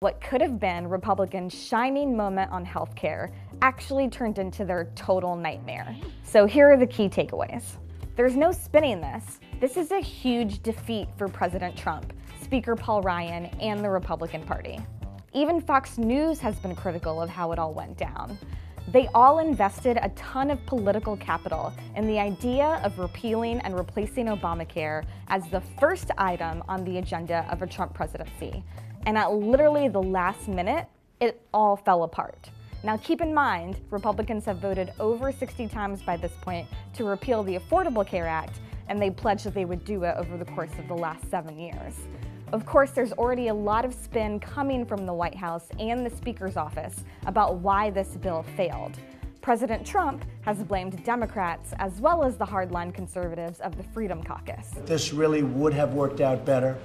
What could have been Republicans' shining moment on healthcare actually turned into their total nightmare. So here are the key takeaways. There's no spinning this. This is a huge defeat for President Trump, Speaker Paul Ryan, and the Republican Party. Even Fox News has been critical of how it all went down. They all invested a ton of political capital in the idea of repealing and replacing Obamacare as the first item on the agenda of a Trump presidency. And at literally the last minute, it all fell apart. Now keep in mind, Republicans have voted over 60 times by this point to repeal the Affordable Care Act, and they pledged that they would do it over the course of the last 7 years. Of course, there's already a lot of spin coming from the White House and the Speaker's office about why this bill failed. President Trump has blamed Democrats as well as the hardline conservatives of the Freedom Caucus. This really would have worked out better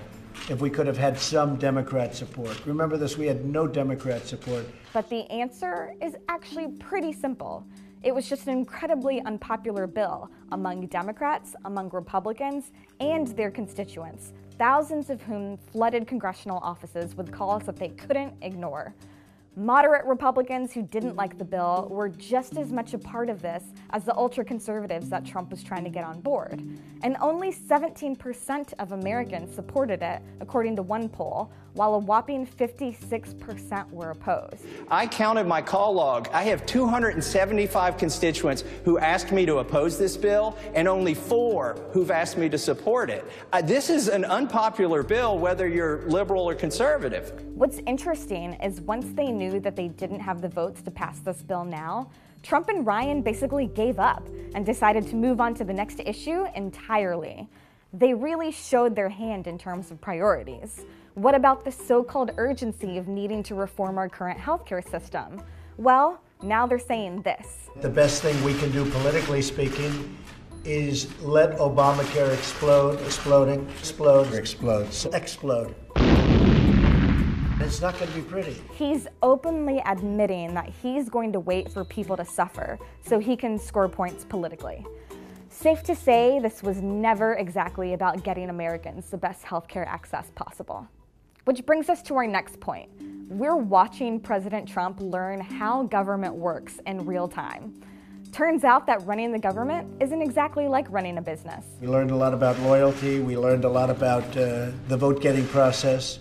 if we could have had some Democrat support. Remember this, we had no Democrat support. But the answer is actually pretty simple. It was just an incredibly unpopular bill among Democrats, among Republicans, and their constituents, thousands of whom flooded congressional offices with calls that they couldn't ignore. Moderate Republicans who didn't like the bill were just as much a part of this as the ultra-conservatives that Trump was trying to get on board. And only 17% of Americans supported it, according to one poll, while a whopping 56% were opposed. I counted my call log. I have 275 constituents who asked me to oppose this bill, and only 4 who've asked me to support it. This is an unpopular bill, whether you're liberal or conservative. What's interesting is once they knew that they didn't have the votes to pass this bill now, Trump and Ryan basically gave up and decided to move on to the next issue entirely. They really showed their hand in terms of priorities. What about the so-called urgency of needing to reform our current healthcare system? Well, now they're saying this. The best thing we can do, politically speaking, is let Obamacare explode. It's not going to be pretty. He's openly admitting that he's going to wait for people to suffer so he can score points politically. Safe to say, this was never exactly about getting Americans the best healthcare access possible. Which brings us to our next point. We're watching President Trump learn how government works in real time. Turns out that running the government isn't exactly like running a business. We learned a lot about loyalty. We learned a lot about the vote-getting process.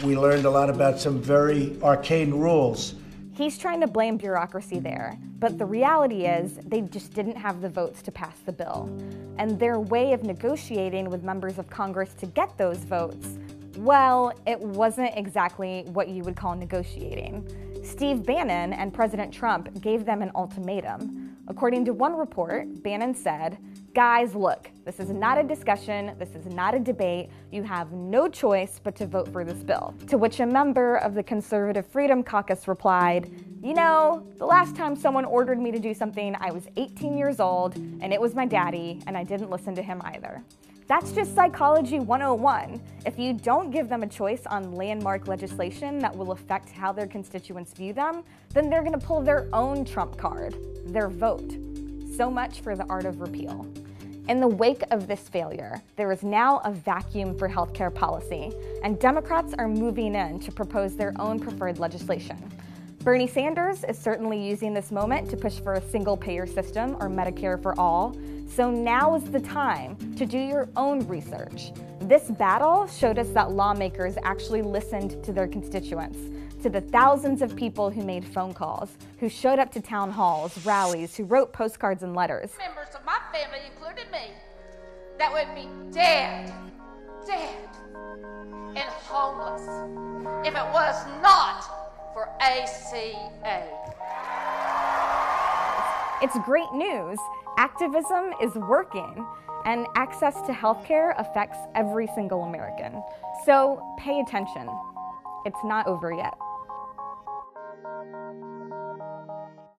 We learned a lot about some very arcane rules. He's trying to blame bureaucracy there, but the reality is they just didn't have the votes to pass the bill. And their way of negotiating with members of Congress to get those votes, well, it wasn't exactly what you would call negotiating. Steve Bannon and President Trump gave them an ultimatum. According to one report, Bannon said, "Guys, look, this is not a discussion, this is not a debate, you have no choice but to vote for this bill." To which a member of the Conservative Freedom Caucus replied, "You know, the last time someone ordered me to do something, I was 18 years old, and it was my daddy, and I didn't listen to him either." That's just psychology 101. If you don't give them a choice on landmark legislation that will affect how their constituents view them, then they're going to pull their own Trump card, their vote. So much for the art of repeal. In the wake of this failure, there is now a vacuum for healthcare policy, and Democrats are moving in to propose their own preferred legislation. Bernie Sanders is certainly using this moment to push for a single-payer system or Medicare for all, so now is the time to do your own research. This battle showed us that lawmakers actually listened to their constituents, to the thousands of people who made phone calls, who showed up to town halls, rallies, who wrote postcards and letters. Members of my family, including me, that would be dead, and homeless if it was not for ACA. It's great news. Activism is working, and access to healthcare affects every single American. So pay attention. It's not over yet.